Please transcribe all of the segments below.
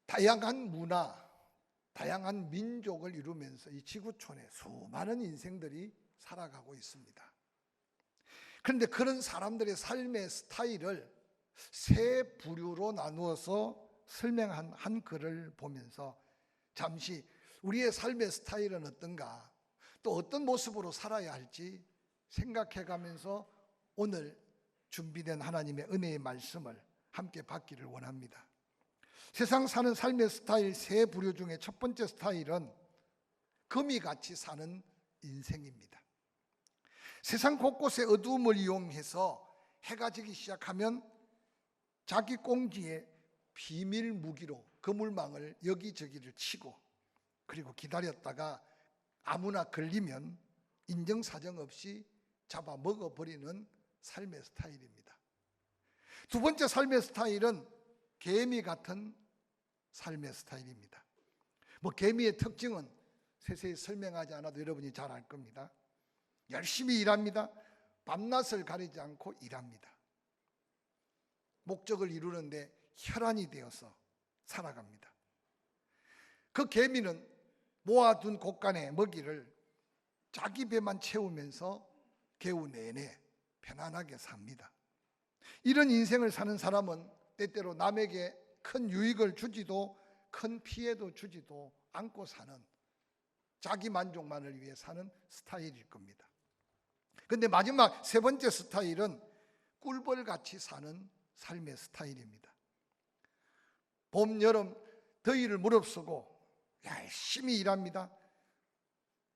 다양한 문화, 다양한 민족을 이루면서 이 지구촌에 수많은 인생들이 살아가고 있습니다. 그런데 그런 사람들의 삶의 스타일을 세 부류로 나누어서 설명한 한 글을 보면서 잠시 우리의 삶의 스타일은 어떤가, 또 어떤 모습으로 살아야 할지 생각해가면서 오늘 준비된 하나님의 은혜의 말씀을 함께 받기를 원합니다. 세상 사는 삶의 스타일 세 부류 중에 첫 번째 스타일은 거미같이 사는 인생입니다. 세상 곳곳에 어두움을 이용해서 해가 지기 시작하면 자기 꽁지에 비밀 무기로 그물망을 여기저기를 치고, 그리고 기다렸다가 아무나 걸리면 인정사정 없이 잡아 먹어버리는 삶의 스타일입니다. 두 번째 삶의 스타일은 개미 같은 삶의 스타일입니다. 개미의 특징은 세세히 설명하지 않아도 여러분이 잘 알 겁니다. 열심히 일합니다. 밤낮을 가리지 않고 일합니다. 목적을 이루는데 혈안이 되어서 살아갑니다. 그 개미는 모아둔 곳간의 먹이를 자기 배만 채우면서 겨우 내내 편안하게 삽니다. 이런 인생을 사는 사람은 때때로 남에게 큰 유익을 주지도 큰 피해도 주지도 않고 사는, 자기 만족만을 위해 사는 스타일일 겁니다. 그런데 마지막 세 번째 스타일은 꿀벌같이 사는 삶의 스타일입니다. 봄, 여름 더위를 무릅쓰고 열심히 일합니다.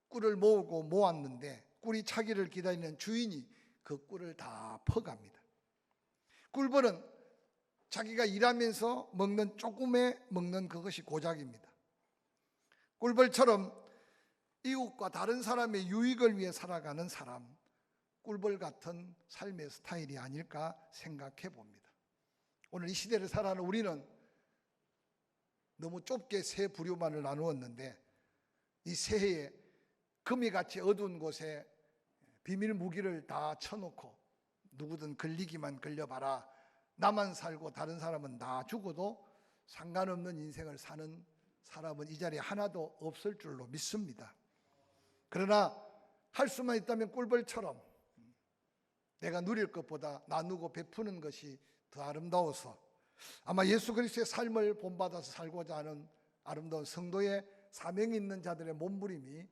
꿀을 모으고 모았는데 꿀이 차기를 기다리는 주인이 그 꿀을 다 퍼갑니다. 꿀벌은 자기가 일하면서 먹는 조금에 먹는 그것이 고작입니다. 꿀벌처럼 이웃과 다른 사람의 유익을 위해 살아가는 사람, 꿀벌 같은 삶의 스타일이 아닐까 생각해 봅니다. 오늘 이 시대를 살아가는 우리는 너무 좁게 세 부류만을 나누었는데, 이 새해에 거미같이 어두운 곳에 비밀 무기를 다 쳐놓고 누구든 걸리기만 걸려봐라, 나만 살고 다른 사람은 다 죽어도 상관없는 인생을 사는 사람은 이 자리에 하나도 없을 줄로 믿습니다. 그러나 할 수만 있다면 꿀벌처럼 내가 누릴 것보다 나누고 베푸는 것이 더 아름다워서, 아마 예수 그리스도의 삶을 본받아서 살고자 하는 아름다운 성도의 사명이 있는 자들의 몸부림이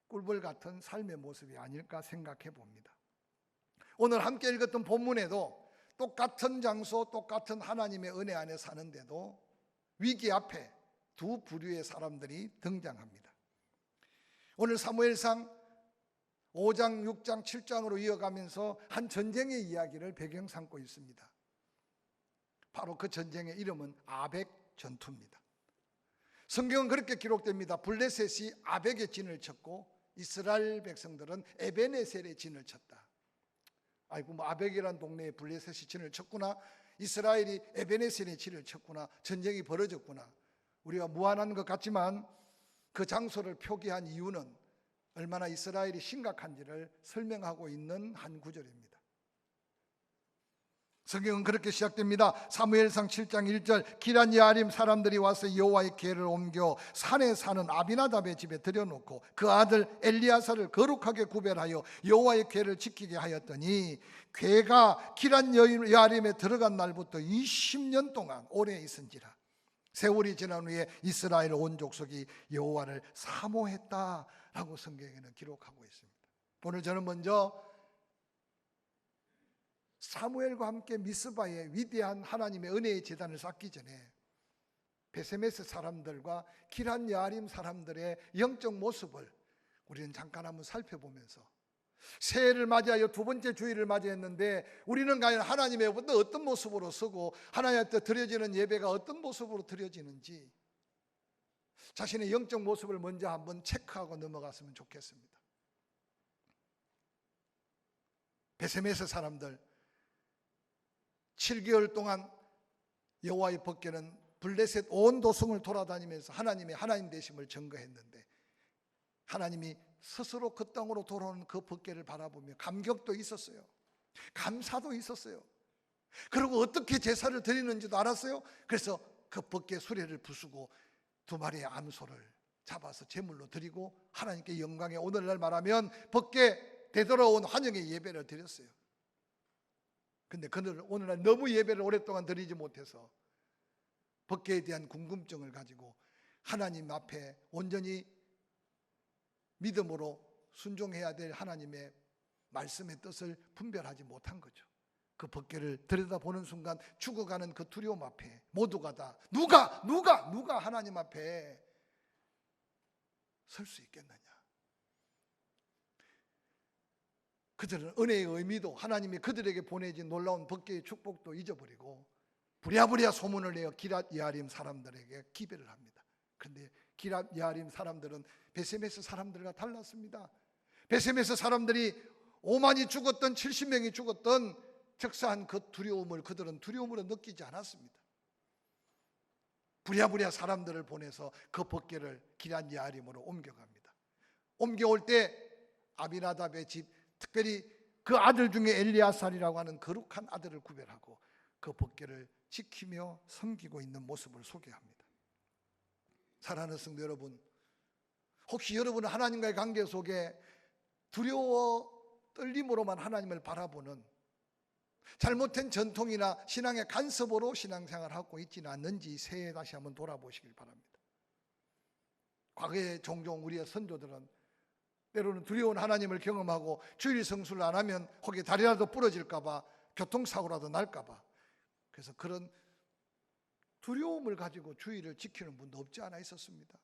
꿀벌 같은 삶의 모습이 아닐까 생각해 봅니다. 오늘 함께 읽었던 본문에도 똑같은 장소, 똑같은 하나님의 은혜 안에 사는데도 위기 앞에 두 부류의 사람들이 등장합니다. 오늘 사무엘상 5장, 6장, 7장으로 이어가면서 한 전쟁의 이야기를 배경 삼고 있습니다. 바로 그 전쟁의 이름은 아벡 전투입니다. 성경은 그렇게 기록됩니다. 블레셋이 아벡의 진을 쳤고 이스라엘 백성들은 에베네셀의 진을 쳤다. 아이고, 아벡이란 동네에 블레셋이 진을 쳤구나, 이스라엘이 에베네셀의 진을 쳤구나, 전쟁이 벌어졌구나. 우리가 무한한 것 같지만 그 장소를 표기한 이유는 얼마나 이스라엘이 심각한지를 설명하고 있는 한 구절입니다. 성경은 그렇게 시작됩니다. 사무엘상 7장 1절, 기란 야림 사람들이 와서 여호와의 궤를 ом겨 산에 사는 아비나답의 집에 들여놓고 그 아들 엘리야사를 거룩하게 구별하여 여호와의 궤를 지키게 하였더니, 궤가 기란 야림에 들어간 날부터 20년 동안 오래 있은지라. 세월이 지난 후에 이스라엘 온 족속이 여호와를 사모했다라고 성경에는 기록하고 있습니다. 오늘 저는 먼저 사무엘과 함께 미스바의 위대한 하나님의 은혜의 제단을 쌓기 전에 베세메스 사람들과 기란 야림 사람들의 영적 모습을 우리는 잠깐 한번 살펴보면서, 새해를 맞이하여 두 번째 주일을 맞이했는데 우리는 과연 하나님의 어떤 모습으로 서고 하나님한테 드려지는 예배가 어떤 모습으로 드려지는지 자신의 영적 모습을 먼저 한번 체크하고 넘어갔으면 좋겠습니다. 베세메스 사람들 7개월 동안 여호와의 법궤는 블레셋 온 도성을 돌아다니면서 하나님의 하나님 되심을 증거했는데, 하나님이 스스로 그 땅으로 돌아오는 그 법궤를 바라보며 감격도 있었어요. 감사도 있었어요. 그리고 어떻게 제사를 드리는지도 알았어요. 그래서 그 법궤 수레를 부수고 2마리의 암소를 잡아서 제물로 드리고 하나님께 영광의, 오늘날 말하면 법궤 되돌아온 환영의 예배를 드렸어요. 근데 그는 오늘날 너무 예배를 오랫동안 드리지 못해서 법궤에 대한 궁금증을 가지고 하나님 앞에 온전히 믿음으로 순종해야 될 하나님의 말씀의 뜻을 분별하지 못한 거죠. 그 법궤를 들여다보는 순간 죽어가는 그 두려움 앞에 모두가 다 누가 하나님 앞에 설 수 있겠느냐. 그들은 은혜의 의미도, 하나님이 그들에게 보내진 놀라운 법궤의 축복도 잊어버리고 부랴부랴 소문을 내어 기럇 여아림 사람들에게 기배를 합니다. 그런데 기럇 여아림 사람들은 베세메스 사람들과 달랐습니다. 베세메스 사람들이 5만이 죽었던 70명이 죽었던 적사한 그 두려움을 그들은 두려움으로 느끼지 않았습니다. 부랴부랴 사람들을 보내서 그 법궤를 기럇 여아림으로 옮겨갑니다. 옮겨올 때 아비나답의 집, 특별히 그 아들 중에 엘리아살이라고 하는 거룩한 아들을 구별하고 그 법궤를 지키며 섬기고 있는 모습을 소개합니다. 사랑하는 성도 여러분, 혹시 여러분은 하나님과의 관계 속에 두려워 떨림으로만 하나님을 바라보는 잘못된 전통이나 신앙의 간섭으로 신앙생활하고 있지는 않는지 새해 다시 한번 돌아보시길 바랍니다. 과거에 종종 우리의 선조들은 때로는 두려운 하나님을 경험하고 주일 성수를 안 하면 혹시 다리라도 부러질까 봐, 교통사고라도 날까 봐, 그래서 그런 두려움을 가지고 주일을 지키는 분도 없지 않아 있었습니다.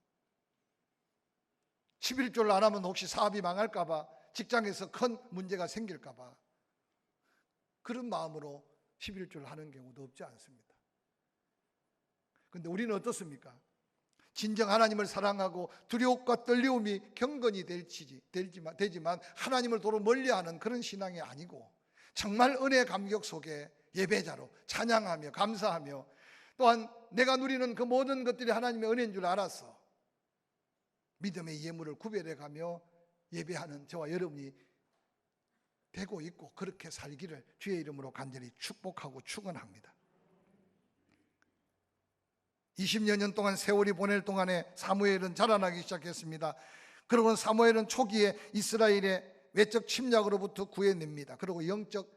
11조를 안 하면 혹시 사업이 망할까 봐, 직장에서 큰 문제가 생길까 봐 그런 마음으로 11조를 하는 경우도 없지 않습니다. 그런데 우리는 어떻습니까? 진정 하나님을 사랑하고 두려움과 떨림이 경건이 되지만 하나님을 도로 멀리하는 그런 신앙이 아니고 정말 은혜의 감격 속에 예배자로 찬양하며 감사하며 또한 내가 누리는 그 모든 것들이 하나님의 은혜인 줄 알아서 믿음의 예물을 구별해가며 예배하는 저와 여러분이 되고 있고, 그렇게 살기를 주의 이름으로 간절히 축복하고 축원합니다. 20여 년 동안 세월이 보낼 동안에 사무엘은 자라나기 시작했습니다. 그리고 사무엘은 초기에 이스라엘의 외적 침략으로부터 구해냅니다. 그리고 영적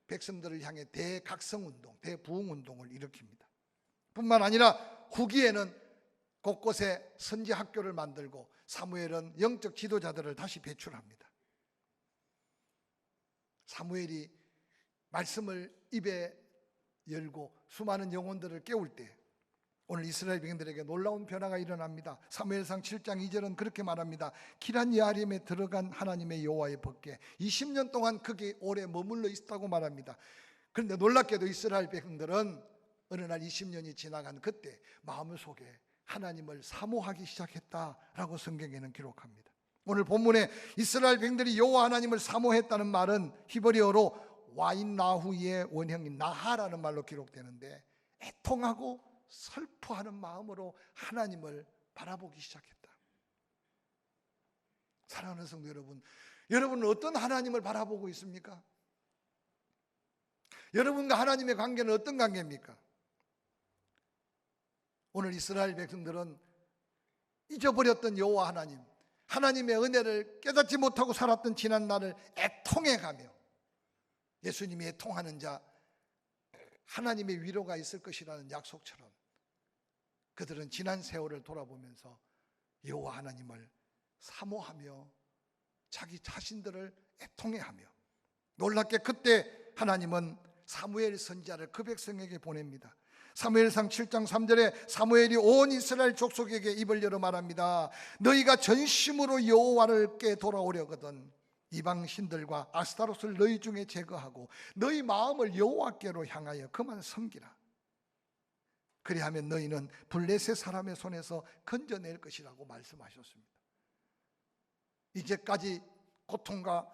백성들을 향해 대각성운동, 대부흥운동을 일으킵니다. 뿐만 아니라 후기에는 곳곳에 선지학교를 만들고 사무엘은 영적 지도자들을 다시 배출합니다. 사무엘이 말씀을 입에 열고 수많은 영혼들을 깨울 때 오늘 이스라엘 백성들에게 놀라운 변화가 일어납니다. 사무엘상 7장 2절은 그렇게 말합니다. 기럇 여아림에 들어간 하나님의 여호와의 법궤 20년 동안 거기 오래 머물러 있었다고 말합니다. 그런데 놀랍게도 이스라엘 백성들은 어느 날 20년이 지나간 그때 마음속에 하나님을 사모하기 시작했다라고 성경에는 기록합니다. 오늘 본문에 이스라엘 백성들이 여호와 하나님을 사모했다는 말은 히브리어로 와인나후의 원형인 나하라는 말로 기록되는데, 애통하고 슬퍼하는 마음으로 하나님을 바라보기 시작했다. 사랑하는 성도 여러분, 여러분은 어떤 하나님을 바라보고 있습니까? 여러분과 하나님의 관계는 어떤 관계입니까? 오늘 이스라엘 백성들은 잊어버렸던 여호와 하나님, 하나님의 은혜를 깨닫지 못하고 살았던 지난 날을 애통해가며, 예수님이 애통하는 자 하나님의 위로가 있을 것이라는 약속처럼 그들은 지난 세월을 돌아보면서 여호와 하나님을 사모하며 자기 자신들을 애통해하며, 놀랍게 그때 하나님은 사무엘 선지자를 그 백성에게 보냅니다. 사무엘상 7장 3절에 사무엘이 온 이스라엘 족속에게 입을 열어 말합니다. 너희가 전심으로 여호와께 돌아오려거든 이방 신들과 아스타롯을 너희 중에 제거하고 너희 마음을 여호와께로 향하여 그만 섬기라. 그리하면 너희는 블레셋 사람의 손에서 건져낼 것이라고 말씀하셨습니다. 이제까지 고통과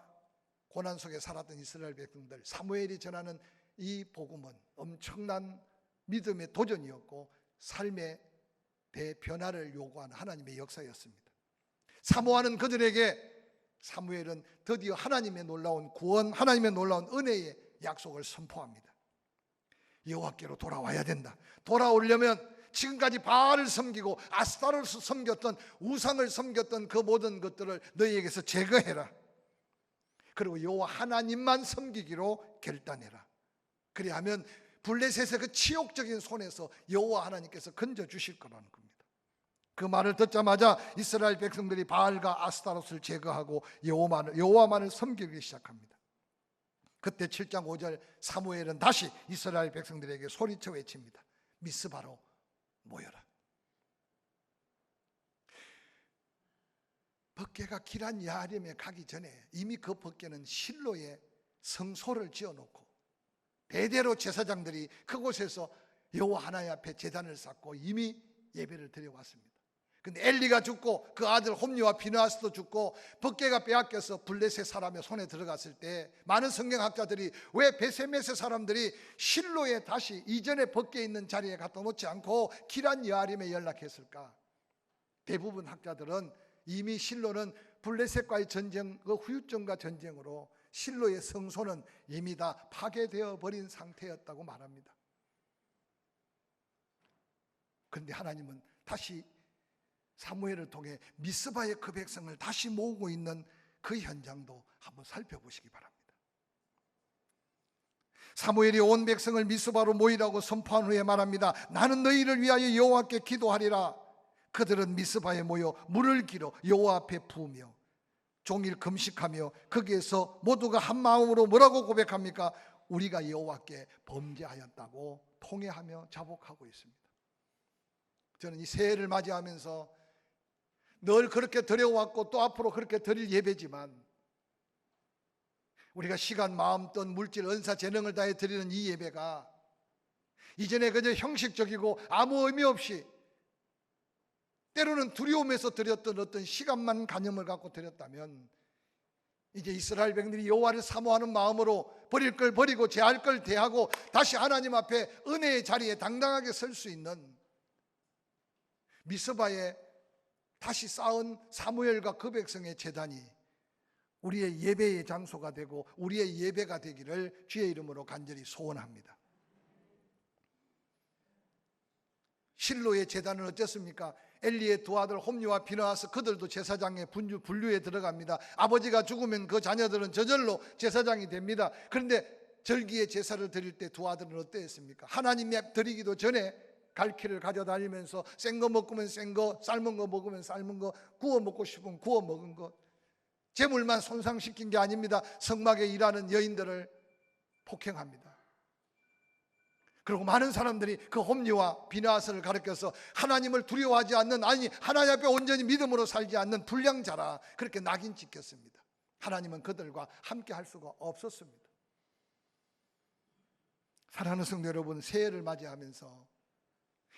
고난 속에 살았던 이스라엘 백성들, 사무엘이 전하는 이 복음은 엄청난 믿음의 도전이었고 삶의 대변화를 요구하는 하나님의 역사였습니다. 사모하는 그들에게 사무엘은 드디어 하나님의 놀라운 구원, 하나님의 놀라운 은혜의 약속을 선포합니다. 여호와께로 돌아와야 된다. 돌아오려면 지금까지 바알을 섬기고 아스타로를 섬겼던, 우상을 섬겼던 그 모든 것들을 너희에게서 제거해라. 그리고 여호와 하나님만 섬기기로 결단해라. 그리하면 블레셋의 그 치욕적인 손에서 여호와 하나님께서 건져주실 거라는 겁니다. 그 말을 듣자마자 이스라엘 백성들이 바알과 아스타롯을 제거하고 여호와만을 섬기기 시작합니다. 그때 7장 5절 사무엘은 다시 이스라엘 백성들에게 소리쳐 외칩니다. 미스바로 모여라. 법궤가 기란 야림에 가기 전에 이미 그 법궤는 실로에 성소를 지어놓고 대대로 제사장들이 그곳에서 여호와 하나님 앞에 제단을 쌓고 이미 예배를 드려왔습니다. 근데 엘리가 죽고 그 아들 홈리와 비느하스도 죽고 법궤가 빼앗겨서 블레셋 사람의 손에 들어갔을 때 많은 성경학자들이 왜 베세메세 사람들이 실로에 다시 이전에 법궤 있는 자리에 갖다 놓지 않고 기란 여아림에 연락했을까? 대부분 학자들은 이미 실로는 블레셋과의 전쟁, 그 후유증과 전쟁으로 실로의 성소는 이미 다 파괴되어 버린 상태였다고 말합니다. 그런데 하나님은 다시 사무엘을 통해 미스바의 그 백성을 다시 모으고 있는 그 현장도 한번 살펴보시기 바랍니다. 사무엘이 온 백성을 미스바로 모이라고 선포한 후에 말합니다. 나는 너희를 위하여 여호와께 기도하리라. 그들은 미스바에 모여 물을 길어 여호와 앞에 부으며 종일 금식하며 거기에서 모두가 한 마음으로 뭐라고 고백합니까? 우리가 여호와께 범죄하였다고 통회하며 자복하고 있습니다. 저는 이 새해를 맞이하면서 늘 그렇게 드려왔고 또 앞으로 그렇게 드릴 예배지만 우리가 시간, 마음, 돈, 물질, 은사, 재능을 다해 드리는 이 예배가 이전에 그저 형식적이고 아무 의미 없이 때로는 두려움에서 드렸던 어떤 시간만 가념을 갖고 드렸다면 이제 이스라엘 백성들이 여호와를 사모하는 마음으로 버릴 걸 버리고 제할 걸 대하고 다시 하나님 앞에 은혜의 자리에 당당하게 설 수 있는 미스바에 다시 쌓은 사무엘과 그 백성의 제단이 우리의 예배의 장소가 되고 우리의 예배가 되기를 주의 이름으로 간절히 소원합니다. 실로의 제단은 어땠습니까? 엘리의 두 아들 홈리와 비느하스 그들도 제사장의 분류에 들어갑니다. 아버지가 죽으면 그 자녀들은 저절로 제사장이 됩니다. 그런데 절기의 제사를 드릴 때 두 아들은 어땠습니까? 하나님께 드리기도 전에 갈퀴를 가져다니면서 센 거 먹으면 센 거, 삶은 거 먹으면 삶은 거, 구워 먹고 싶으면 구워 먹은 거, 재물만 손상시킨 게 아닙니다. 성막에 일하는 여인들을 폭행합니다. 그리고 많은 사람들이 그 홈리와 비느하스를 가르쳐서 하나님을 두려워하지 않는, 아니 하나님 앞에 온전히 믿음으로 살지 않는 불량자라 그렇게 낙인 찍혔습니다. 하나님은 그들과 함께 할 수가 없었습니다. 사랑하는 성도 여러분, 새해를 맞이하면서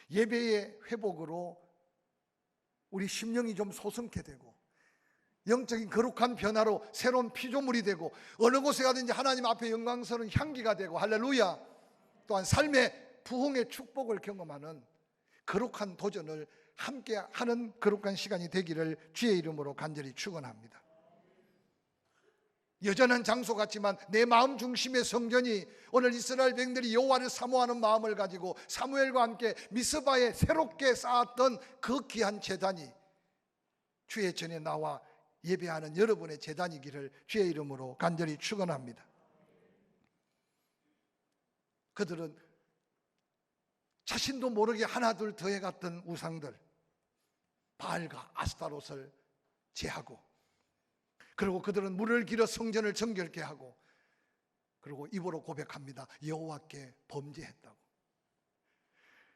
예배의 회복으로 우리 심령이 좀 소성케 되고 영적인 거룩한 변화로 새로운 피조물이 되고 어느 곳에 가든지 하나님 앞에 영광스러운 향기가 되고 할렐루야, 또한 삶의 부흥의 축복을 경험하는 거룩한 도전을 함께 하는 거룩한 시간이 되기를 주의 이름으로 간절히 축원합니다. 여전한 장소 같지만 내 마음 중심의 성전이 오늘 이스라엘 백성들이 여호와를 사모하는 마음을 가지고 사무엘과 함께 미스바에 새롭게 쌓았던 그 귀한 제단이 주의 전에 나와 예배하는 여러분의 제단이기를 주의 이름으로 간절히 축원합니다. 그들은 자신도 모르게 하나둘 더해갔던 우상들 바알과 아스타롯을 제하고, 그리고 그들은 물을 길어 성전을 정결케 하고, 그리고 입으로 고백합니다. 여호와께 범죄했다고.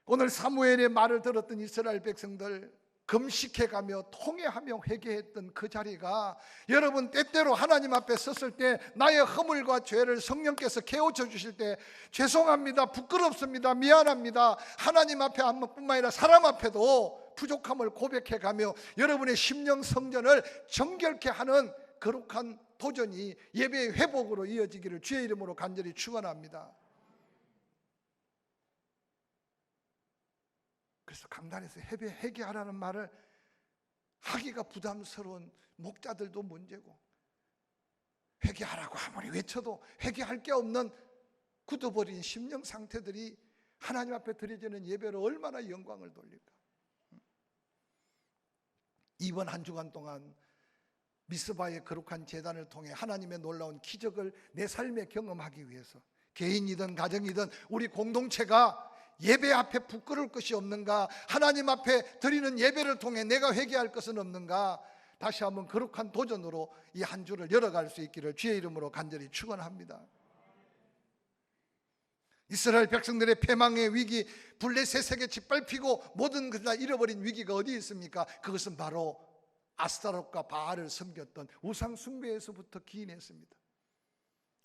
오늘 사무엘의 말을 들었던 이스라엘 백성들 금식해가며 통회하며 회개했던 그 자리가 여러분 때때로 하나님 앞에 섰을 때 나의 허물과 죄를 성령께서 깨우쳐 주실 때 죄송합니다, 부끄럽습니다, 미안합니다, 하나님 앞에 뿐만 아니라 사람 앞에도 부족함을 고백해가며 여러분의 심령 성전을 정결케 하는 거룩한 도전이 예배의 회복으로 이어지기를 주의 이름으로 간절히 축원합니다. 그래서 강단에서 회개하라는 말을 하기가 부담스러운 목자들도 문제고, 회개하라고 아무리 외쳐도 회개할 게 없는 굳어버린 심령 상태들이 하나님 앞에 드려지는 예배로 얼마나 영광을 돌릴까. 이번 한 주간 동안 미스바의 거룩한 제단을 통해 하나님의 놀라운 기적을 내 삶에 경험하기 위해서 개인이든 가정이든 우리 공동체가 예배 앞에 부끄러울 것이 없는가, 하나님 앞에 드리는 예배를 통해 내가 회개할 것은 없는가, 다시 한번 거룩한 도전으로 이 한 주를 열어갈 수 있기를 주의 이름으로 간절히 축원합니다. 이스라엘 백성들의 패망의 위기, 블레셋에게 짓밟히고 모든 것을 다 잃어버린 위기가 어디 있습니까? 그것은 바로 아스타롯과 바알을 섬겼던 우상 숭배에서부터 기인했습니다.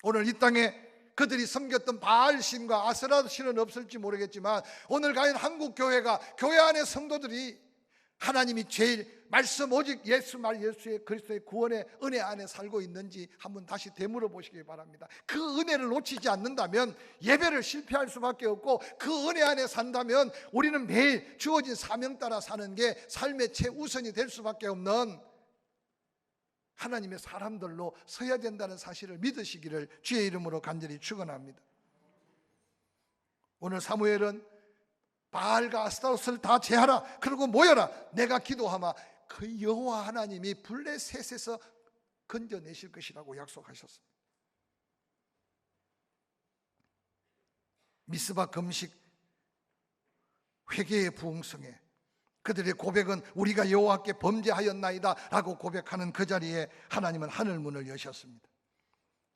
오늘 이 땅에 그들이 섬겼던 바알 신과 아스타롯 신은 없을지 모르겠지만, 오늘 과연 한국 교회가, 교회 안의 성도들이 하나님이 제일 말씀 오직 예수의 그리스도의 구원의 은혜 안에 살고 있는지 한번 다시 되물어 보시기 바랍니다. 그 은혜를 놓치지 않는다면 예배를 실패할 수밖에 없고, 그 은혜 안에 산다면 우리는 매일 주어진 사명 따라 사는 게 삶의 최우선이 될 수밖에 없는 하나님의 사람들로 서야 된다는 사실을 믿으시기를 주의 이름으로 간절히 축원합니다. 오늘 사무엘은 바알과 아스타롯을 다 제하라, 그리고 모여라, 내가 기도하마 그 여호와 하나님이 블레셋에서 건져내실 것이라고 약속하셨습니다. 미스바 금식, 회개의 부흥성에 그들의 고백은 우리가 여호와께 범죄하였나이다 라고 고백하는 그 자리에 하나님은 하늘문을 여셨습니다.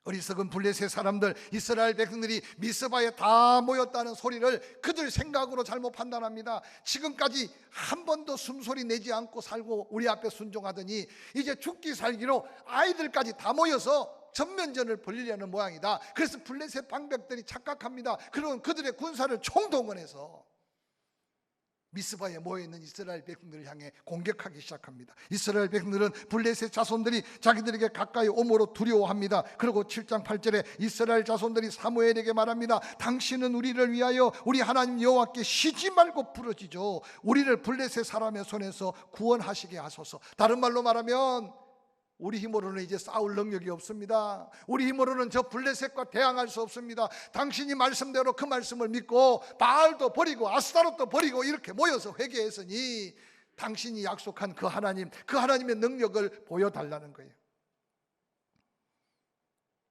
어리석은 블레셋 사람들, 이스라엘 백성들이 미스바에 다 모였다는 소리를 그들 생각으로 잘못 판단합니다. 지금까지 한 번도 숨소리 내지 않고 살고 우리 앞에 순종하더니 이제 죽기 살기로 아이들까지 다 모여서 전면전을 벌이려는 모양이다. 그래서 블레셋 방백들이 착각합니다. 그런 그들의 군사를 총동원해서 미스바에 모여있는 이스라엘 백성들을 향해 공격하기 시작합니다. 이스라엘 백성들은 블레셋 자손들이 자기들에게 가까이 오므로 두려워합니다. 그리고 7장 8절에 이스라엘 자손들이 사무엘에게 말합니다. 당신은 우리를 위하여 우리 하나님 여호와께 쉬지 말고 부르짖어 우리를 블레셋 사람의 손에서 구원하시게 하소서. 다른 말로 말하면 우리 힘으로는 이제 싸울 능력이 없습니다. 우리 힘으로는 저 블레셋과 대항할 수 없습니다. 당신이 말씀대로 그 말씀을 믿고 바알도 버리고 아스타롯도 버리고 이렇게 모여서 회개했으니 당신이 약속한 그 하나님, 그 하나님의 능력을 보여달라는 거예요.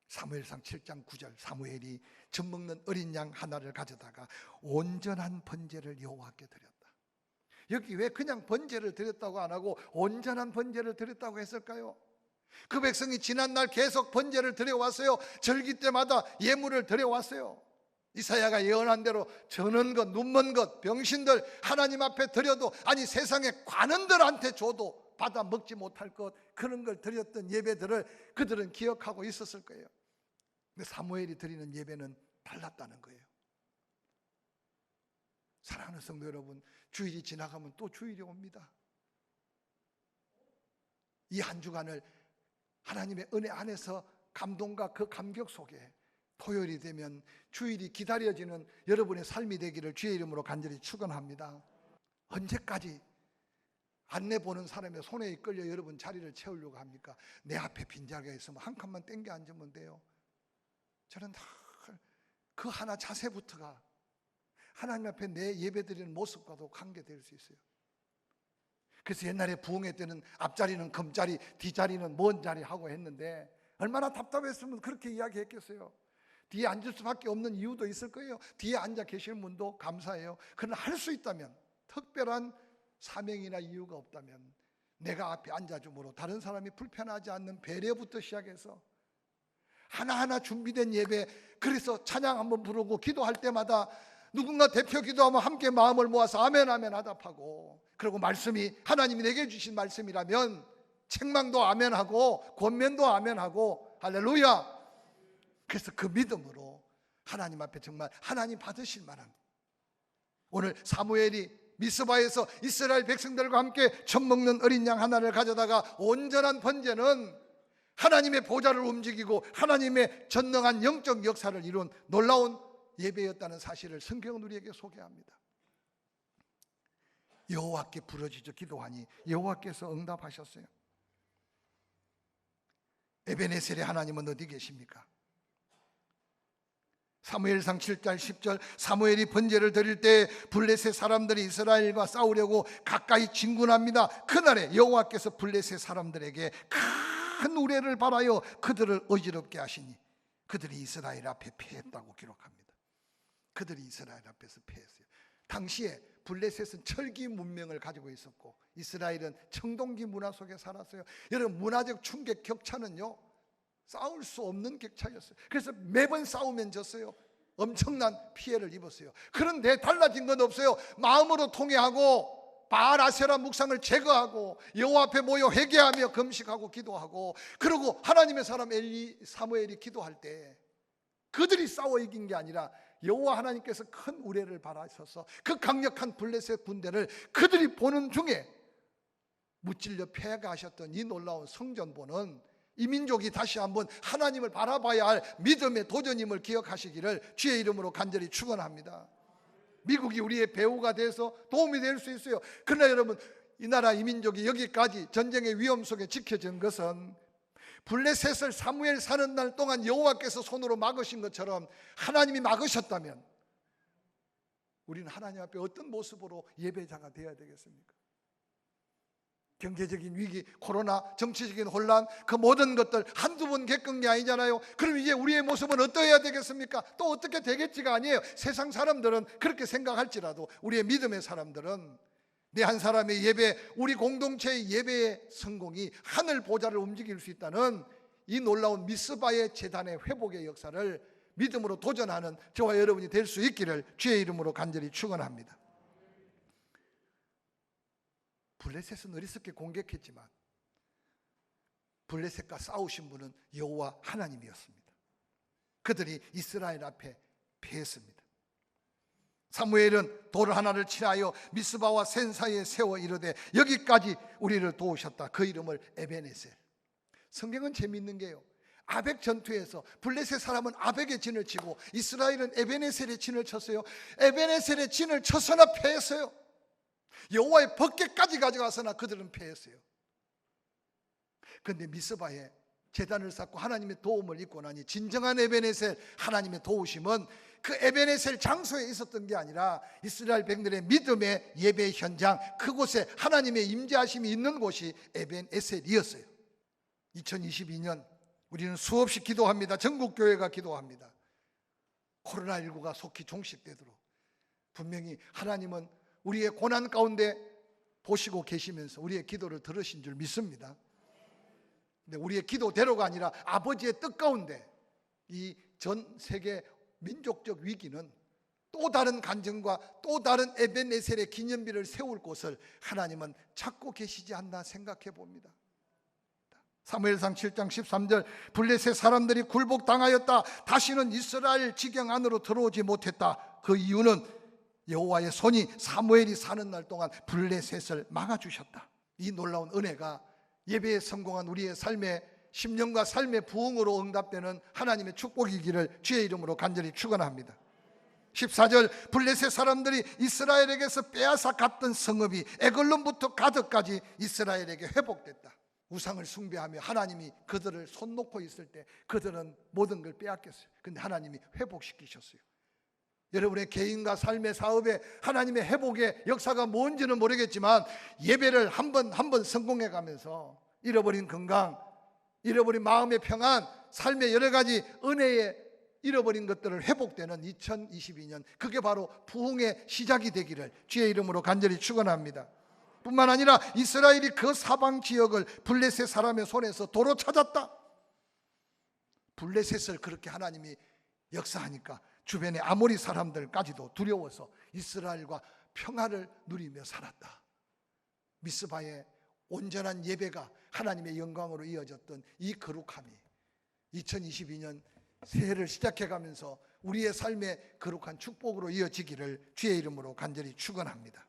사무엘상 7장 9절, 사무엘이 젖먹는 어린 양 하나를 가져다가 온전한 번제를 여호와께 드렸다. 여기 왜 그냥 번제를 드렸다고 안 하고 온전한 번제를 드렸다고 했을까요? 그 백성이 지난날 계속 번제를 드려왔어요. 절기 때마다 예물을 드려왔어요. 이사야가 예언한 대로 저는 것, 눈먼 것, 병신들 하나님 앞에 드려도, 아니 세상에 관원들한테 줘도 받아 먹지 못할 것, 그런 걸 드렸던 예배들을 그들은 기억하고 있었을 거예요. 근데 사무엘이 드리는 예배는 달랐다는 거예요. 사랑하는 성도 여러분, 주일이 지나가면 또 주일이 옵니다. 이 한 주간을 하나님의 은혜 안에서 감동과 그 감격 속에 토요일이 되면 주일이 기다려지는 여러분의 삶이 되기를 주의 이름으로 간절히 축원합니다. 언제까지 안내 보는 사람의 손에 이끌려 여러분 자리를 채우려고 합니까? 내 앞에 빈자리가 있으면 한 칸만 땡겨 앉으면 돼요. 저는 그 하나 자세부터가 하나님 앞에 내 예배드리는 모습과도 관계될 수 있어요. 그래서 옛날에 부흥회 때는 앞자리는 금자리, 뒷자리는 먼 자리 하고 했는데 얼마나 답답했으면 그렇게 이야기했겠어요. 뒤에 앉을 수밖에 없는 이유도 있을 거예요. 뒤에 앉아 계실 분도 감사해요. 그러나 할 수 있다면, 특별한 사명이나 이유가 없다면 내가 앞에 앉아줌으로 다른 사람이 불편하지 않는 배려부터 시작해서 하나하나 준비된 예배, 그래서 찬양 한번 부르고 기도할 때마다 누군가 대표 기도하면 함께 마음을 모아서 아멘 아멘 하답하고, 그리고 말씀이 하나님이 내게 주신 말씀이라면 책망도 아멘하고 권면도 아멘하고 할렐루야. 그래서 그 믿음으로 하나님 앞에 정말 하나님 받으실 만한, 오늘 사무엘이 미스바에서 이스라엘 백성들과 함께 젖먹는 어린 양 하나를 가져다가 온전한 번제는 하나님의 보좌를 움직이고 하나님의 전능한 영적 역사를 이룬 놀라운 예배였다는 사실을 성경은 우리에게 소개합니다. 여호와께 부르짖어 기도하니 여호와께서 응답하셨어요. 에베네셀의 하나님은 어디 계십니까? 사무엘상 7장 10절, 사무엘이 번제를 드릴 때 블레셋 사람들이 이스라엘과 싸우려고 가까이 진군합니다. 그날에 여호와께서 블레셋 사람들에게 큰 우레를 발하여 그들을 어지럽게 하시니 그들이 이스라엘 앞에 패했다고 기록합니다. 그들이 이스라엘 앞에서 패했어요. 당시에 블레셋은 철기 문명을 가지고 있었고 이스라엘은 청동기 문화 속에 살았어요. 여러분, 문화적 충격 격차는요, 싸울 수 없는 격차였어요. 그래서 매번 싸우면 졌어요. 엄청난 피해를 입었어요. 그런데 달라진 건 없어요. 마음으로 통회하고 바알 아세라 묵상을 제거하고 여호와 앞에 모여 회개하며 금식하고 기도하고, 그리고 하나님의 사람 사무엘이 기도할 때 그들이 싸워 이긴 게 아니라 여호와 하나님께서 큰 우레를 발하셔서 그 강력한 블레셋 군대를 그들이 보는 중에 무찔려 패하셨던 이 놀라운 성전보는 이 민족이 다시 한번 하나님을 바라봐야 할 믿음의 도전임을 기억하시기를 주의 이름으로 간절히 축원합니다. 미국이 우리의 배우가 돼서 도움이 될 수 있어요. 그러나 여러분, 이 나라 이 민족이 여기까지 전쟁의 위험 속에 지켜진 것은 블레셋을 사무엘 사는 날 동안 여호와께서 손으로 막으신 것처럼 하나님이 막으셨다면 우리는 하나님 앞에 어떤 모습으로 예배자가 되어야 되겠습니까? 경제적인 위기, 코로나, 정치적인 혼란, 그 모든 것들 한두 번 겪은 게 아니잖아요. 그럼 이제 우리의 모습은 어떠해야 되겠습니까? 또 어떻게 되겠지가 아니에요. 세상 사람들은 그렇게 생각할지라도 우리의 믿음의 사람들은 내 한 사람의 예배, 우리 공동체의 예배의 성공이 하늘 보좌를 움직일 수 있다는 이 놀라운 미스바의 재단의 회복의 역사를 믿음으로 도전하는 저와 여러분이 될 수 있기를 주의 이름으로 간절히 축원합니다. 블레셋은 어리석게 공격했지만 블레셋과 싸우신 분은 여호와 하나님이었습니다. 그들이 이스라엘 앞에 패했습니다. 사무엘은 돌 하나를 칠하여 미스바와 센 사이에 세워 이르되 여기까지 우리를 도우셨다. 그 이름을 에베네셀. 성경은 재미있는 게요, 아벡 전투에서 블레셋 사람은 아벡의 진을 치고 이스라엘은 에베네셀의 진을 쳤어요. 에베네셀의 진을 쳐서나 패했어요. 여호와의 법궤까지 가져가서나 그들은 패했어요. 그런데 미스바에 제단을 쌓고 하나님의 도움을 입고 나니 진정한 에베네셀, 하나님의 도우심은 그 에베네셀 장소에 있었던 게 아니라 이스라엘 백성들의 믿음의 예배 현장, 그곳에 하나님의 임재하심이 있는 곳이 에벤에셀이었어요. 2022년 우리는 수없이 기도합니다. 전국교회가 기도합니다. 코로나19가 속히 종식되도록. 분명히 하나님은 우리의 고난 가운데 보시고 계시면서 우리의 기도를 들으신 줄 믿습니다. 근데 우리의 기도대로가 아니라 아버지의 뜻 가운데 이 전 세계 민족적 위기는 또 다른 간증과 또 다른 에벤에셀의 기념비를 세울 곳을 하나님은 찾고 계시지 않나 생각해 봅니다. 사무엘상 7장 13절, 블레셋 사람들이 굴복당하였다. 다시는 이스라엘 지경 안으로 들어오지 못했다. 그 이유는 여호와의 손이 사무엘이 사는 날 동안 블레셋을 막아주셨다. 이 놀라운 은혜가 예배에 성공한 우리의 삶의 10년과 삶의 부흥으로 응답되는 하나님의 축복이기를 주의 이름으로 간절히 축원합니다. 14절, 블레셋 사람들이 이스라엘에게서 빼앗아 갔던 성읍이 에글론부터 가드까지 이스라엘에게 회복됐다. 우상을 숭배하며 하나님이 그들을 손 놓고 있을 때 그들은 모든 걸 빼앗겼어요. 근데 하나님이 회복시키셨어요. 여러분의 개인과 삶의 사업에 하나님의 회복의 역사가 뭔지는 모르겠지만 예배를 한 번 한 번 성공해 가면서 잃어버린 건강, 잃어버린 마음의 평안, 삶의 여러 가지 은혜에 잃어버린 것들을 회복되는 2022년, 그게 바로 부흥의 시작이 되기를 주의 이름으로 간절히 축원합니다. 뿐만 아니라 이스라엘이 그 사방 지역을 블레셋 사람의 손에서 도로 찾았다. 블레셋을 그렇게 하나님이 역사하니까 주변의 아모리 사람들까지도 두려워서 이스라엘과 평화를 누리며 살았다. 미스바의 온전한 예배가 하나님의 영광으로 이어졌던 이 거룩함이 2022년 새해를 시작해가면서 우리의 삶의 거룩한 축복으로 이어지기를 주의 이름으로 간절히 축원합니다.